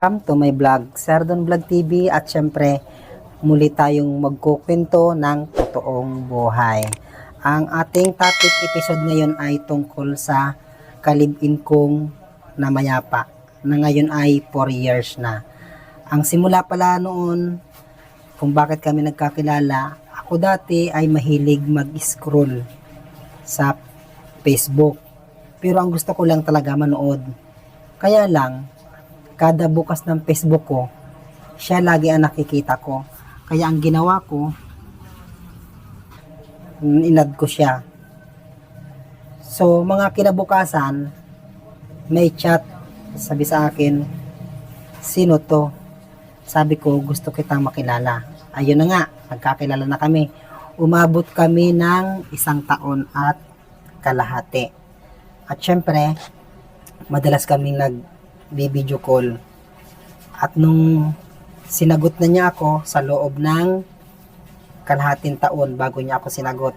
Welcome to my vlog, Sardon Vlog TV, at syempre muli tayong magkukwento ng totoong buhay. Ang ating topic episode ngayon ay tungkol sa kalibin kong namayapa na ngayon ay 4 years na. Ang simula pala noon kung bakit kami nagkakilala, ako dati ay mahilig mag-scroll sa Facebook. Pero ang gusto ko lang talaga manood. Kaya lang, kada bukas ng Facebook ko, siya lagi ang nakikita ko. Kaya ang ginawa ko, inad ko siya. So, mga kinabukasan, may chat, sabi sa akin, sino to? Sabi ko, gusto kitang makilala. Ayun na nga, nagkakilala na kami. Umabot kami ng 1 taon at kalahati. At syempre, madalas kaming nag-video call. At nung sinagot na niya ako sa loob ng kalahating taon bago niya ako sinagot.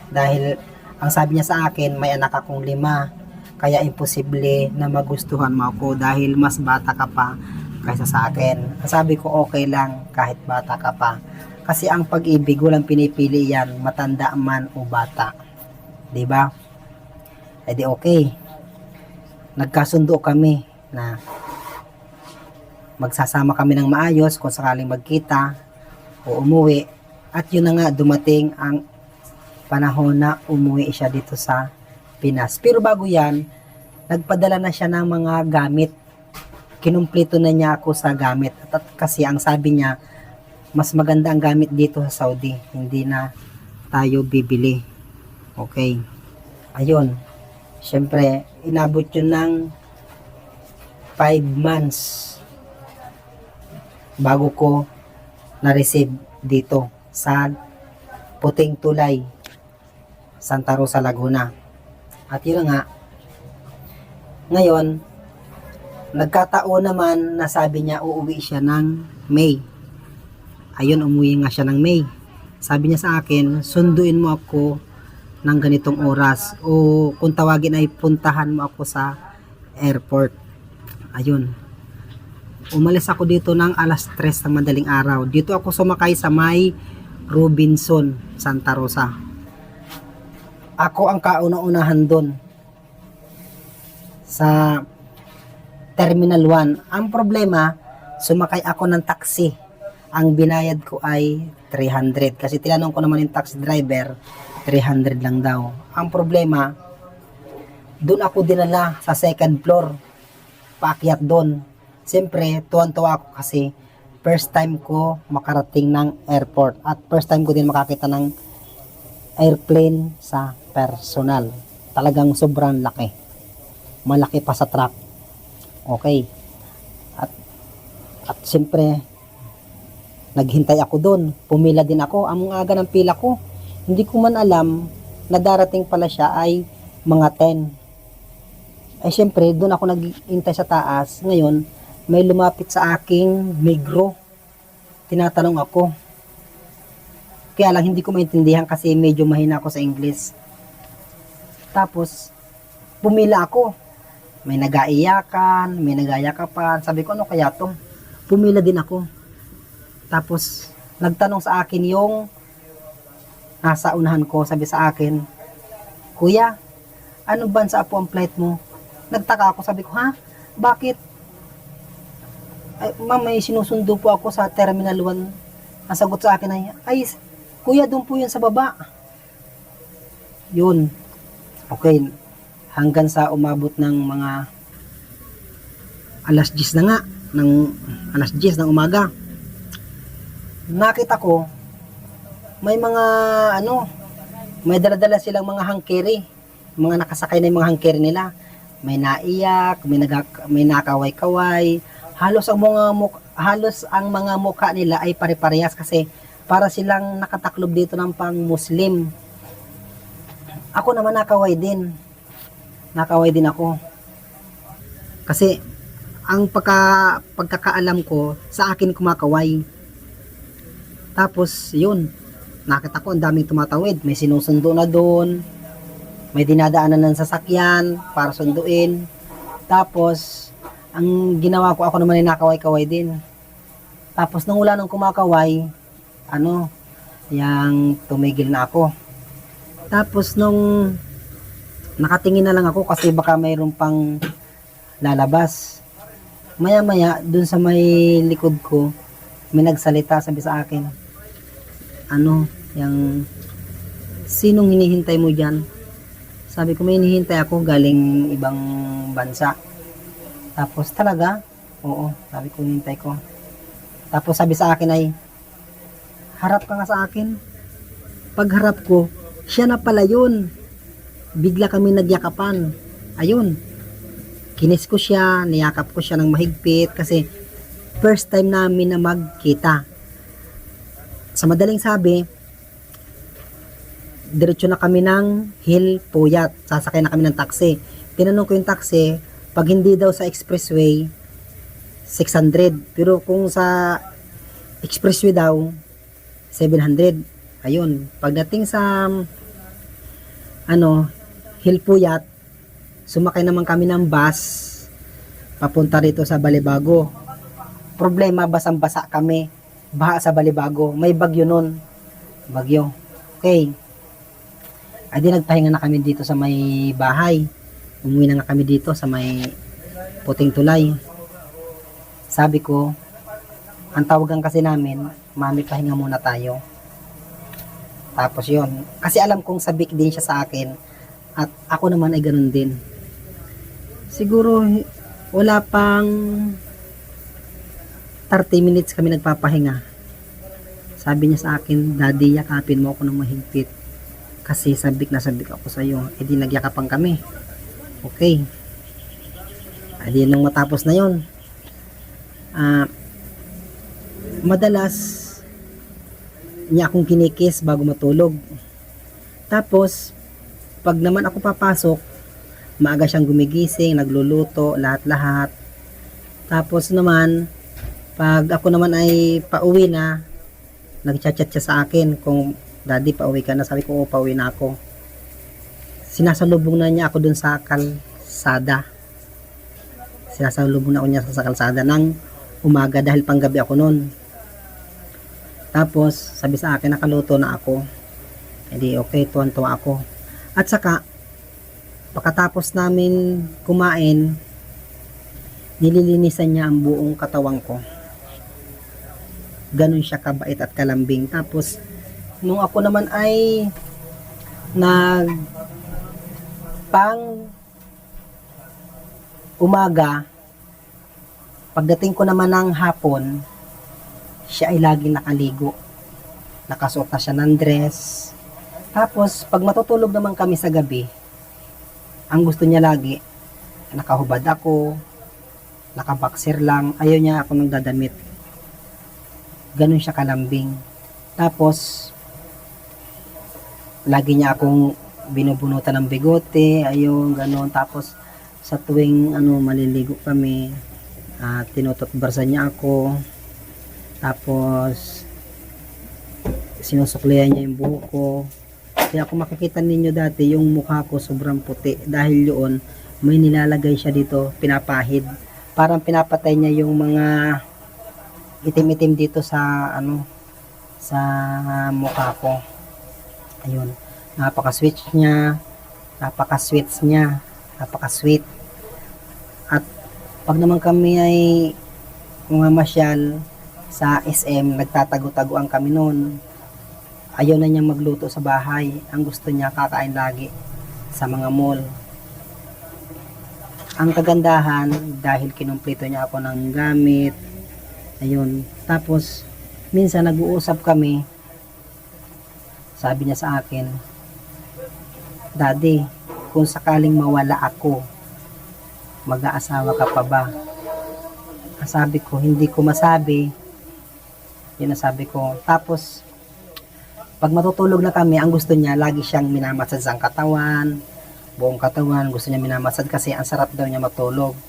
Dahil ang sabi niya sa akin, may anak akong 5, kaya imposible na magustuhan mo ako dahil mas bata ka pa kaysa sa akin. Sabi ko okay lang kahit bata ka pa. Kasi ang pag-ibig walang pinipili yan, matanda man o bata. 'Di ba? E di okay. Nagkasundo kami na magsasama kami ng maayos kung sakaling magkita o umuwi. At yun na nga, dumating ang panahon na umuwi siya dito sa Pinas. Pero bago yan, nagpadala na siya ng mga gamit. Kinumpleto na niya ako sa gamit. At kasi ang sabi niya, mas maganda ang gamit dito sa Saudi. Hindi na tayo bibili. Okay. Ayun. Siyempre, inabot yun ng 5 months bago ko na-receive dito sa Puting Tulay, Santa Rosa, Laguna. At yun nga, ngayon, nagkataon naman na sabi niya uuwi siya ng May. Ayun, umuwi nga siya ng May. Sabi niya sa akin, sunduin mo ako ng ganitong oras o kung tawagin ay puntahan mo ako sa airport. Ayun. Umalis ako dito ng 3:00 ng madaling araw. Dito ako sumakay sa may Robinson, Santa Rosa. Ako ang kauna-unahan doon sa Terminal 1. Ang problema, sumakay ako ng taxi. Ang binayad ko ay 300 kasi tinanong ko naman yung taxi driver, 300 lang daw. Ang problema, doon ako dinala sa 2nd floor, paakyat doon. Siyempre, tuwan-tuwa ako kasi first time ko makarating ng airport at first time ko din makakita ng airplane sa personal. Talagang sobrang laki. Malaki pa sa truck. Okay. At siyempre, naghintay ako doon. Pumila din ako. Ang aga ng pila ko. Hindi ko man alam na darating pala siya ay mga 10. Ay siyempre, doon ako naghintay sa taas. Ngayon, may lumapit sa aking Migro. Tinatanong ako. Kaya lang hindi ko maintindihan kasi medyo mahina ako sa English. Tapos, pumila ako. May nag-aiyakan, may nag-ayakapan. Sabi ko, ano kaya to? Pumila din ako. Tapos, nagtanong sa akin yung nasa unahan ko. Sabi sa akin, Kuya, ano bansa po ang flight mo? Nagtaka ako. Sabi ko, ha? Bakit? Ay, ma'am, may sinusundo po ako sa Terminal 1. Ang sagot sa akin ay, Kuya, doon po yun sa baba. Yun. Okay. Hanggang sa umabot ng mga 10:00 na nga. Ng 10:00 ng umaga. Nakita ko, may mga, may dala-dala silang mga hangkeri. Mga nakasakay na yung mga hangkeri nila. May naiyak, may nakaway-kaway. Halos ang mga mukha nila ay pare-parehas kasi para silang nakataklob dito ng pang-Muslim. Ako naman nakaway din. Nakaway din ako. Kasi ang pagkakaalam ko, sa akin kumakaway. Tapos, yun. Nakita ko ang daming tumatawid. May sinusundo na doon. May dinadaanan ng sasakyan para sunduin. Tapos, Ang ginawa ko, ako naman ay nakaway-kaway din. Tapos nung wala nang kumakaway, yang tumigil na ako. Tapos nung nakatingin na lang ako kasi baka mayroon pang lalabas. Maya-maya, dun sa may likod ko, may nagsalita, sabi sa akin, yung, sinong hinihintay mo dyan? Sabi ko, may hinihintay ako galing ibang bansa. Tapos talaga, oo, sabi ko, hinihintay ko. Tapos sabi sa akin ay, harap ka nga sa akin. Pagharap ko, siya na pala yun. Bigla kami nagyakapan. Ayun, kinis ko siya, niyakap ko siya ng mahigpit kasi first time namin na magkita. Sa madaling sabi, diretso na kami ng Hill Puyat. Sasakay na kami ng taxi. Tinanong ko yung taxi, pag hindi daw sa expressway, 600. Pero kung sa expressway daw, 700. Ayun, pagdating sa Hill Puyat, sumakay naman kami ng bus papunta rito sa Balibago. Problema, basang-basa kami. Baha sa Balibago. May bagyo nun. Bagyo. Okay. Ay di nagpahinga na kami dito sa may bahay. Umuwi na nga kami dito sa may Puting Tulay. Sabi ko, ang tawagan kasi namin, mami, pahinga muna tayo. Tapos yon, kasi alam kong sabik din siya sa akin at ako naman ay ganun din. Siguro wala pang 30 minutes kami nagpapahinga. Sabi niya sa akin, Daddy, yakapin mo ako ng mahigpit kasi sabik na sabik ako sa iyo. E di nagyakapan kami. Okay. E di nung matapos na yon, madalas niya akong kinikis bago matulog. Tapos pag naman ako papasok, maaga siyang gumigising, nagluluto, lahat-lahat. Tapos naman pag ako naman ay pauwi na, nagchat-chat siya sa akin kung, Daddy, pauwi ka na. Sabi ko, pauwi na ako. Sinasalubong na niya ako dun sa kalsada. Sinasalubong na ako niya sa kalsada ng umaga dahil panggabi ako nun. Tapos, sabi sa akin, nakaluto na ako. Hindi, okay, tuwan-tuwa ako. At saka, pagkatapos namin kumain, nililinisan niya ang buong katawan ko. Ganun siya kabait at kalambing. Tapos, nung ako naman ay pang umaga, pagdating ko naman ng hapon, siya ay laging nakaligo. Nakasuot na siya ng dress. Tapos, pag matutulog naman kami sa gabi, ang gusto niya lagi, nakahubad ako, nakaboxer lang, ayaw niya ako nang dadamit. Ganun siya kalambing. Tapos, lagi niya akong binubunutan ng bigote, ayun, ganun. Tapos, sa tuwing maliligo kami, tinututbarsan niya ako. Tapos, sinusuklihan niya yung buhok ko. Kaya kung makikita ninyo dati, yung mukha ko sobrang puti. Dahil yun, may nilalagay siya dito, pinapahid. Parang pinapatay niya yung mga itim-itim dito sa sa mukha ko. Ayun, napaka-sweet niya, napaka-sweet. At pag naman kami ay mamasyal sa SM, nagtatago-taguan kami noon. Ayaw na niya magluto sa bahay. Ang gusto niya, kakain lagi sa mga mall. Ang kagandahan, dahil kinumpleto niya ako ng gamit, ayun. Tapos, minsan nag-uusap kami, sabi niya sa akin, Daddy, kung sakaling mawala ako, mag-aasawa ka pa ba? Sabi ko, hindi ko masabi. Yun ang sabi ko. Tapos, pag matutulog na kami, ang gusto niya, lagi siyang minamasad sa katawan, buong katawan, gusto niya minamasad kasi ang sarap daw niya matulog.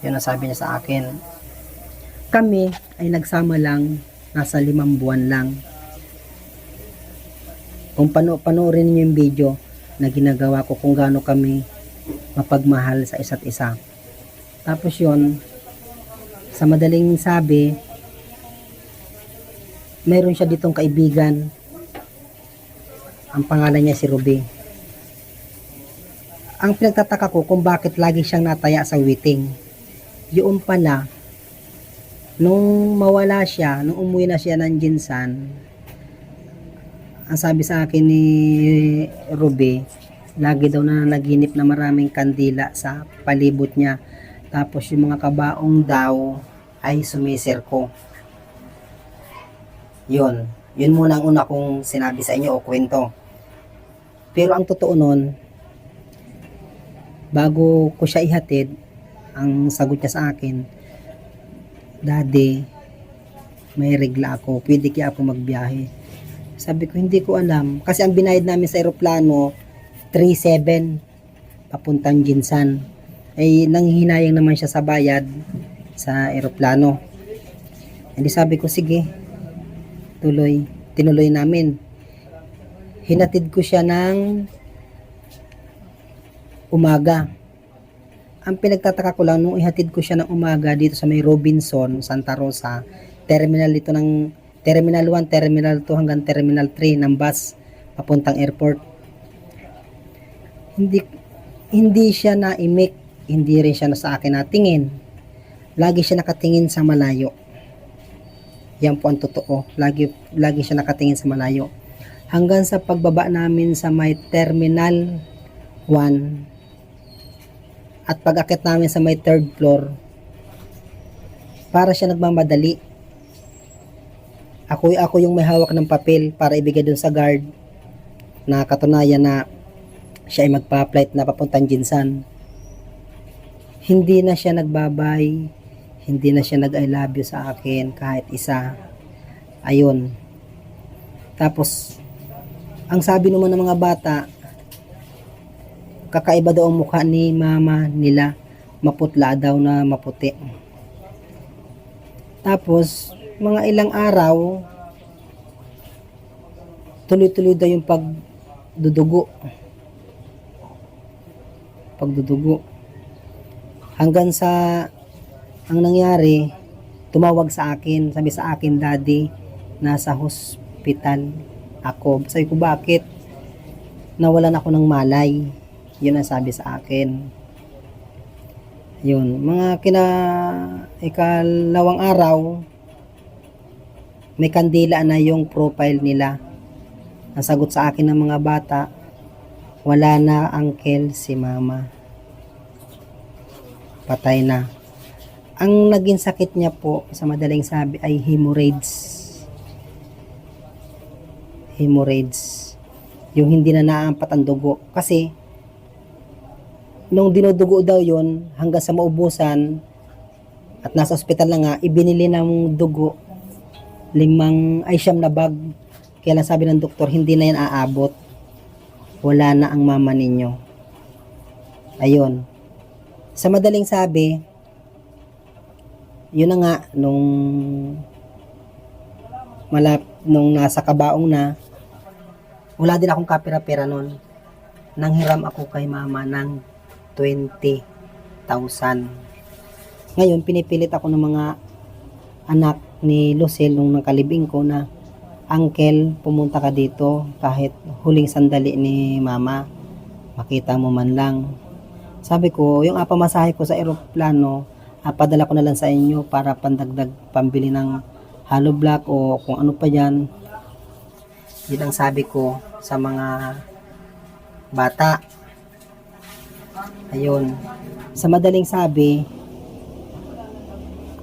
Yun ang sabi niya sa akin. Kami ay nagsama lang, nasa 5 buwan lang. Kung panoorin niyo yung video na ginagawa ko kung gaano kami mapagmahal sa isa't isa. Tapos yun, Sa madaling sabi, mayroon siya ditong kaibigan. Ang pangalan niya si Ruby. Ang pinagtataka ko kung bakit lagi siyang nataya sa waiting. Yun pala, nung mawala siya, nung umuwi na siya ng Jinsan, ang sabi sa akin ni Ruby, lagi daw na naginip na maraming kandila sa palibot niya. Tapos yung mga kabaong daw ay sumisirko. Yun muna ang una kong sinabi sa inyo o kwento. Pero ang totoo nun, bago ko siya ihatid, ang sagot niya sa akin, Daddy, may regla ako, pwede kaya ako magbiyahe. Sabi ko, hindi ko alam. Kasi ang binayad namin sa aeroplano, 3,700 papuntang Jinsan. Ay nanghihinayang naman siya sa bayad sa aeroplano. Hindi, sabi ko, sige, tinuloy namin. Hinatid ko siya ng umaga. Ang pinagtataka ko lang, nung ihatid ko siya ng umaga dito sa may Robinson, Santa Rosa, terminal dito ng Terminal 1, Terminal 2 hanggang Terminal 3 ng bus papuntang airport. Hindi siya naimik, hindi rin siya sa akin natingin. Lagi siya nakatingin sa malayo. Yan po ang totoo. Lagi siya nakatingin sa malayo. Hanggang sa pagbaba namin sa may Terminal 1 at pag-akit namin sa may 3rd floor, para siya nagmamadali. Ako yung may hawak ng papel para ibigay dun sa guard na katunayan na siya ay magpa-flight na papuntang Jinsan. Hindi na siya nagbabay, hindi na siya nag-I love you sa akin kahit isa. Ayun. Tapos, ang sabi naman ng mga bata, kakaiba daw ang mukha ni mama nila, maputla daw na maputi. Tapos, mga ilang araw, tuloy-tuloy daw yung pagdudugo. Hanggang sa, ang nangyari, tumawag sa akin, sabi sa akin, Daddy, nasa hospital ako. Sabi ko, bakit? Nawalan ako ng malay. Yun ang sabi sa akin. Yun, mga ikalawang araw, may kandila na yung profile nila. Ang sagot sa akin ng mga bata, wala na uncle si mama. Patay na. Ang naging sakit niya po, sa madaling sabi, ay hemorrhoids. Yung hindi na naampat ang dugo. Kasi, nung dinudugo daw yon hanggang sa maubusan at nasa ospital na nga, ibinili ng dugo 5 na bag. Kaya lang sabi ng doktor, hindi na yan aabot. Wala na ang mama ninyo. Ayun. Sa madaling sabi, yun na nga, nung nasa kabaong na, wala din akong kapira-pera nun. Nanghiram ako kay mama ng 20,000. Ngayon, pinipilit ako ng mga anak ni Lucille nung nakalibing ko na, Uncle, pumunta ka dito kahit huling sandali ni mama, makita mo man lang. Sabi ko, yung pamasahe ko sa eroplano, padala ko na lang sa inyo para pandagdag pambili ng hollow block o kung ano pa yan. Yun ang sabi ko sa mga bata. Ayun. Sa madaling sabi,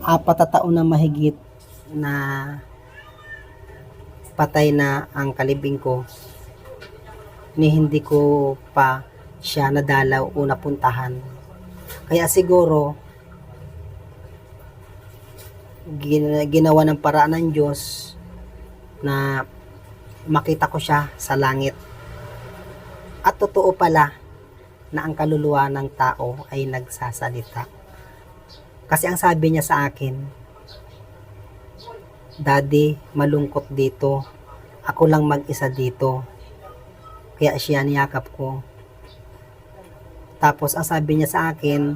4 na taon na mahigit na patay na ang kalibing ko, ni hindi ko pa siya nadalaw o napuntahan. Kaya siguro ginawa ng paraan ng Diyos na makita ko siya sa langit. At totoo pala na ang kaluluwa ng tao ay nagsasalita. Kasi ang sabi niya sa akin, Daddy, malungkot dito. Ako lang mag-isa dito. Kaya siya niyakap ko. Tapos ang sabi niya sa akin,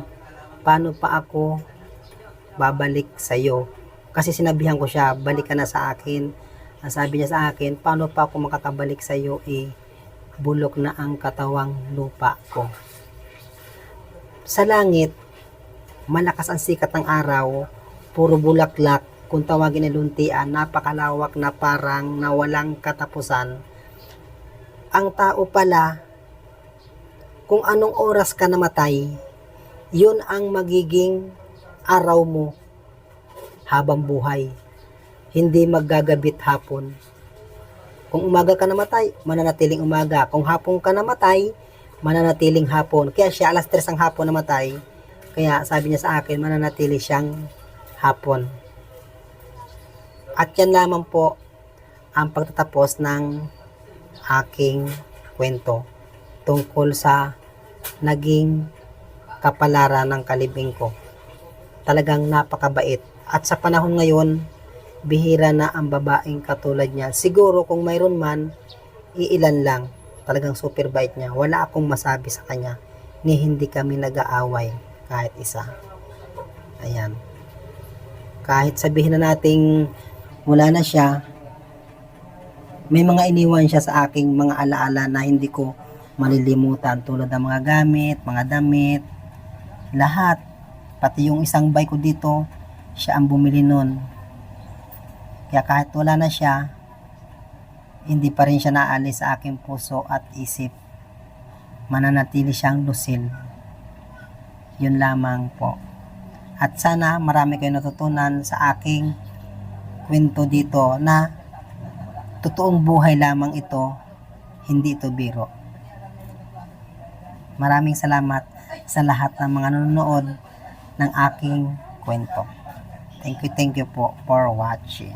paano pa ako babalik sa'yo. Kasi sinabihan ko siya, balik ka na sa akin. Ang sabi niya sa akin, paano pa ako makakabalik sa'yo, bulok na ang katawang lupa ko. Sa langit, malakas ang sikat ng araw, puro bulaklak, kung tawagin na luntian, napakalawak na parang nawalang katapusan. Ang tao pala, kung anong oras ka namatay, yun ang magiging araw mo habang buhay. Hindi maggagabit hapon. Kung umaga ka namatay, mananatiling umaga. Kung hapon ka namatay, mananatiling hapon. Kaya siya alas 3 ang hapon namatay. Kaya sabi niya sa akin, mananatili siyang hapon. At yan lamang po ang pagtatapos ng aking kwento tungkol sa naging kapalaran ng kalibing ko. Talagang napakabait. At sa panahon ngayon, bihira na ang babaeng katulad niya. Siguro kung mayroon man, iilan lang. Talagang super bait niya. Wala akong masabi sa kanya ni hindi kami nag-aaway kahit isa. Ayan. Kahit sabihin na nating wala na siya, may mga iniwan siya sa aking mga alaala na hindi ko malilimutan, tulad ng mga gamit, mga damit, lahat. Pati yung isang bike ko dito, siya ang bumili nun. Kaya kahit wala na siya, hindi pa rin siya naalis sa aking puso at isip. Mananatili siyang lusil. Yun lamang po. At sana marami kayong natutunan sa aking kwento dito na totoong buhay lamang ito, hindi ito biro. Maraming salamat sa lahat ng mga nanonood ng aking kwento. Thank you po for watching.